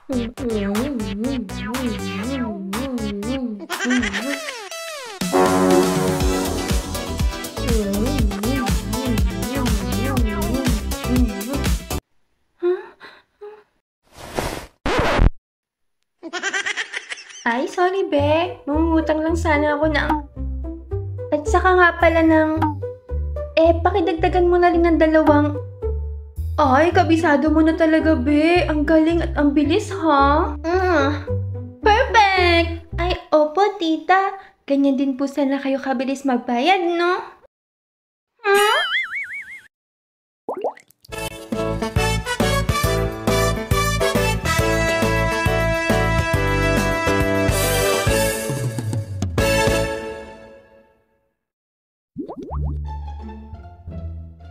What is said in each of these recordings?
Ay, sorry, Be. Mangungutang lang sana ako ng... At saka nga pala ng... pakidagdagan mo na rin ng 2. Ay, kabisado mo na talaga, Be. Ang galing at ang bilis, ha? Perfect! Ay, opo, tita. Ganyan din po sana kayo kabilis magbayad, no?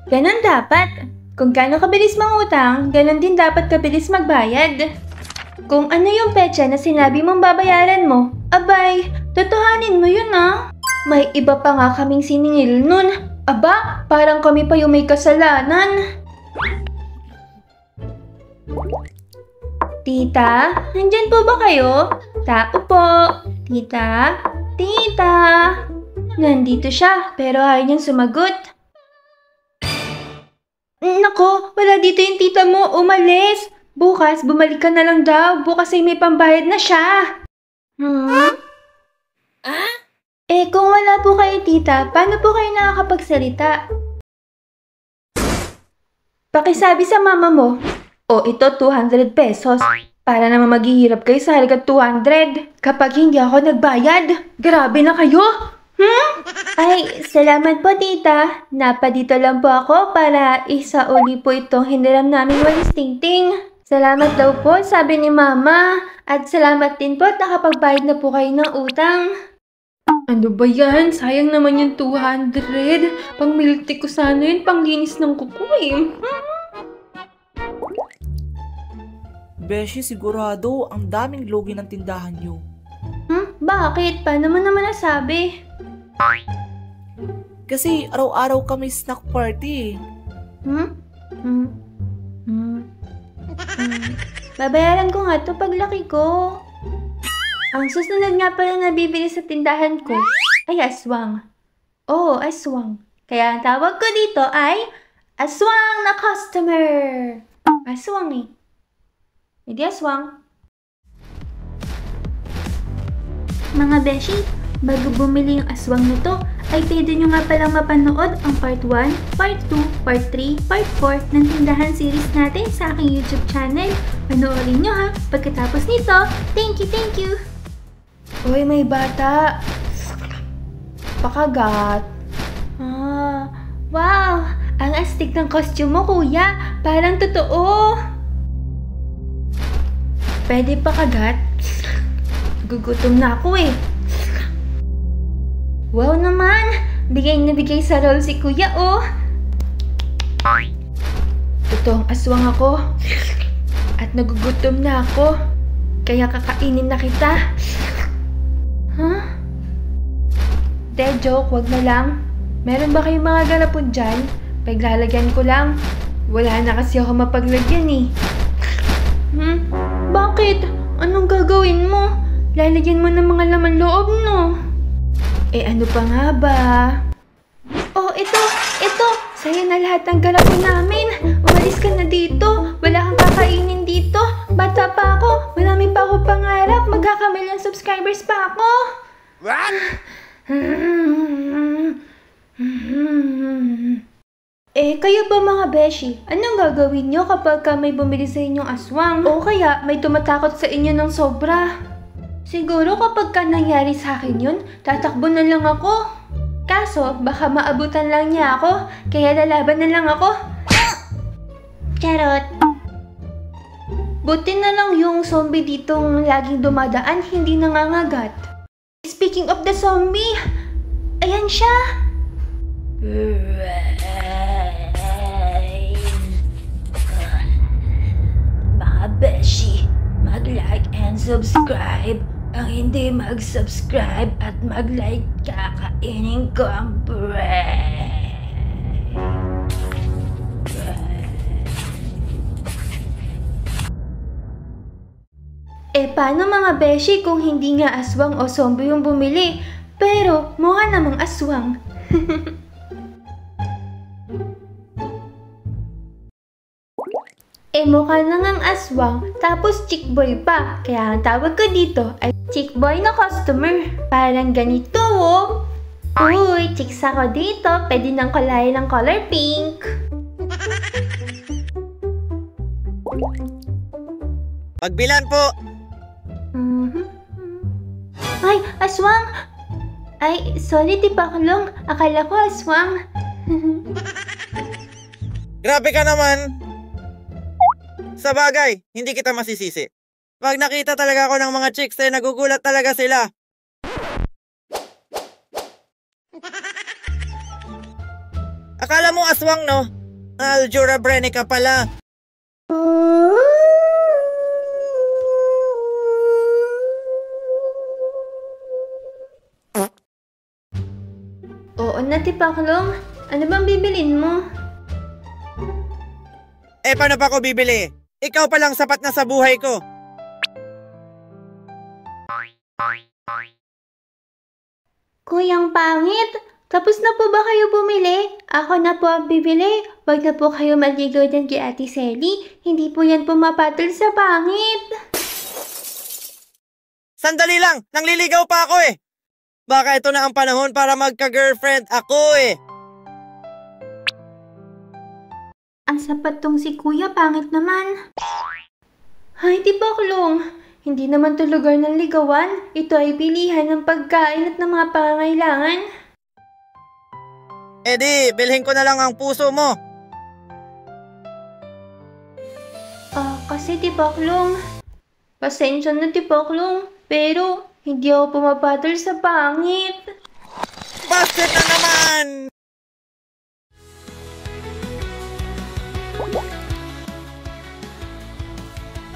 Ganon dapat. Kung gaano kabilis mangutang, ganon din dapat kabilis magbayad. Kung ano yung petsa na sinabi mong babayaran mo, abay, totohanin mo yun ah. May iba pa nga kaming siningil nun. Aba, parang kami pa yung may kasalanan. Tita, nandyan po ba kayo? Tao po. Tita? Tita? Nandito siya, pero ayaw niyang sumagot. Nako, wala dito yung tita mo. Umalis. Bukas, bumalik ka na lang daw. Bukas ay may pambayad na siya. Kung wala po kayo, tita, paano po kayo nakakapagsalita? Pakisabi sa mama mo. O, ito 200 pesos. Para naman maghihirap kayo sa halagang 200. Kapag hindi ako nagbayad, grabe na kayo. Ay, salamat po, tita. Napadito lang po ako para isauli po itong hiniram namin walis tingting. Salamat daw po, sabi ni mama. At salamat din po at nakapagbayad na po kayo ng utang. Ano ba yan? Sayang naman yung 200. Pang milk tea ko sana yun, panglinis ng kuko eh. Beshi, sigurado ang daming lugi ng tindahan niyo. Bakit? Paano mo naman nasabi? Kasi araw-araw kami snack party. Babayaran ko nga to paglaki ko. Ang susunod nga pala na bibili sa tindahan ko ay aswang. Oo, aswang. Kaya ang tawag ko dito ay aswang na customer. Aswang eh. Hindi aswang. Mga beshi, bago bumili yung aswang nito, ay pwede nyo nga palang mapanood ang part 1, part 2, part 3, part 4 ng tindahan series natin sa aking YouTube channel. Panoorin nyo ha, pagkatapos nito. Thank you, thank you! Uy, may bata. Pakagat. Wow! Ang astig ng costume mo, kuya. Parang totoo. Pwede pakagat? Gugutom na ako eh. Wow naman! Bigay na bigay sa roll si kuya, oh! Totoong aswang ako. At nagugutom na ako. Kaya kakainin na kita. De, joke, wag na lang. Meron ba kayong mga garapon dyan? Paglalagyan ko lang. Wala na kasi ako mapaglagyan eh. Bakit? Anong gagawin mo? Lalagyan mo ng mga laman loob, no? Ano pa nga ba? Oh, ito! Sa'yo na lahat ng garapon namin. Umalis ka na dito. Wala kang kakainin dito. Bata pa ako. Marami pa ako pangarap. Magkaka-million subscribers pa ako. What? Kayo ba mga beshi? Anong gagawin nyo kapag may bumili sa inyong aswang? O kaya may tumatakot sa inyo ng sobra? Siguro kapag nangyari sa akin yun, tatakbo na lang ako. Kaso, baka maabutan lang niya ako, kaya lalaban na lang ako. Charot! Buti na lang yung zombie ditong laging dumadaan, hindi nangangagat. Speaking of the zombie, ayan siya! Mga beshi, mag-like and subscribe. Ang hindi mag-subscribe at mag-like, kakainin ko ang bread. Paano mga beshi kung hindi nga aswang o zombie yung bumili? Pero mukha namang aswang. Mukha na ngang aswang, tapos chick boy pa. Kaya ang tawag ko dito ay chick boy na customer. Parang ganito oh. Uy, chicks ako dito. Pwede nang kulay ng color pink. Pagbilan po! Ay, aswang! Ay, sorry Tipaklong. Akala ko aswang. Grabe ka naman! Sa bagay, hindi kita masisisi. Pag nakita talaga ako ng mga chicks, nagugulat talaga sila. Akala mo aswang, no? Aljura Brene ka pala. Oo na Tipaklong. Ano bang bibilin mo? Paano pa ako bibili? Ikaw pa lang sapat na sa buhay ko. Kuyang pangit! Tapos na po ba kayo bumili? Ako na po ang bibili. Huwag na po kayo maligaw dyan kay Ate Selly. Hindi po yan pumapatol sa pangit. Sandali lang! Nangliligaw pa ako eh! Baka ito na ang panahon para magka-girlfriend ako eh! Ang sapat tong si Kuya, pangit naman. Hay, Tipaklong. Hindi naman to lugar ng ligawan. Ito ay pilihan ng pagkain at ng mga pangangailangan. Di, bilhin ko na lang ang puso mo. Kasi Tipaklong. Pasensya na Tipaklong. Pero, hindi ako pumapatol sa pangit. Busted na naman!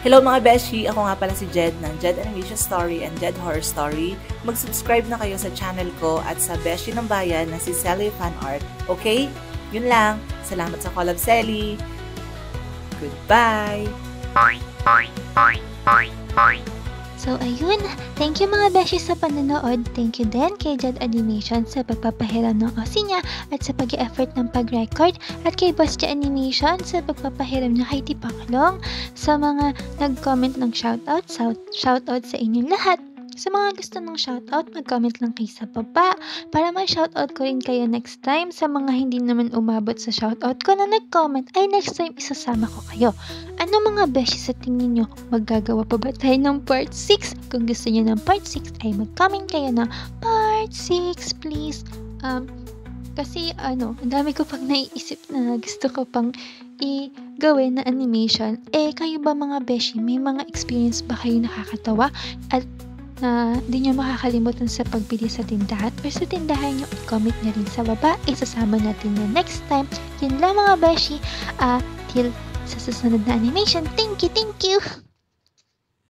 Hello mga beshi! Ako nga pala si Jed ng Jed Animation Story and Jed Horror Story. Mag-subscribe na kayo sa channel ko at sa beshi ng bayan na si Selly Fan Art. Okay? Yun lang. Salamat sa collab, Selly! Goodbye! So ayun, thank you mga beshi sa panonood. Thank you din kay Jed Animation sa pagpapahiram ng Aussie niya at sa pag-e-effort ng pag-record, at kay Boss Jed Animation sa pagpapahiram niya kay Tipaklong. Sa mga nag-comment ng shoutout sa inyong lahat. Sa mga gusto ng shoutout, mag-comment lang kayo sa baba para ma-shoutout ko rin kayo next time. Sa mga hindi naman umabot sa shoutout ko na nag-comment, ay next time isasama ko kayo. Ano mga beshi sa tingin nyo? Maggagawa pa ba tayo ng part 6? Kung gusto nyo ng part 6, ay mag-comment kayo ng part 6 please. Kasi ang dami ko pang naiisip na gusto ko pang gawin na animation. Kayo ba mga beshi, may mga experience ba kayo nakakatawa at na di nyo makakalimutan sa pagbili sa tindahan or sa tindahan nyo, i-comment nyo rin sa baba. Isasama natin na next time. Yun lang mga beshi. Till sa susunod na animation. Thank you!